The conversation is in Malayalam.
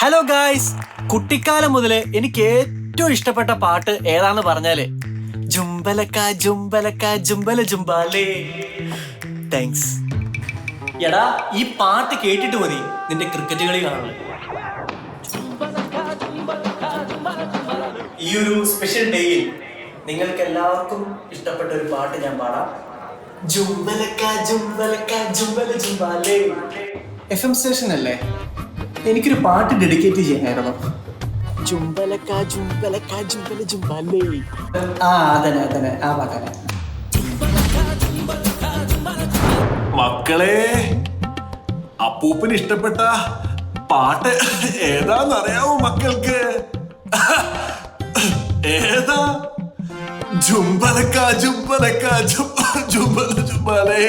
ഹലോ ഗായ്സ്, കുട്ടിക്കാലം മുതല് എനിക്ക് ഏറ്റവും ഇഷ്ടപ്പെട്ട പാട്ട് ഏതാന്ന് പറഞ്ഞാല് ജുംബലക്ക ജുംബലക്ക ജുംബല ജുംബാലേ. താങ്ക്സ്. എടാ, ഈ പാട്ട് കേട്ടിട്ട് മതി നിന്റെ ക്രിക്കറ്റ് കളി കാണുന്നത്. ഈ ഒരു സ്പെഷ്യൽ ഡേയിൽ നിങ്ങൾക്ക് എല്ലാവർക്കും ഇഷ്ടപ്പെട്ട ഒരു പാട്ട് ഞാൻ പാടാം. ജുംബലക്ക ജുംബലക്ക ജുംബല ജുംബാലേ. FM സ്റ്റേഷൻ അല്ലേ? എനിക്കൊരു പാട്ട് ഡെഡിക്കേറ്റ് ചെയ്യാനായിരുന്നു. ജുംബലക്ക ജുംബലക്ക ജുംബല ജുംബാലേ. അതന്നെ ആ പാട്ടന്നെ. മക്കളെ, അപ്പൂപ്പന് ഇഷ്ടപ്പെട്ട പാട്ട് ഏതാന്നറിയാവോ മക്കൾക്ക്? ഏതാ? ജുംബലക്ക ജുംബലക്ക ജുംബല ജുംബാലേ.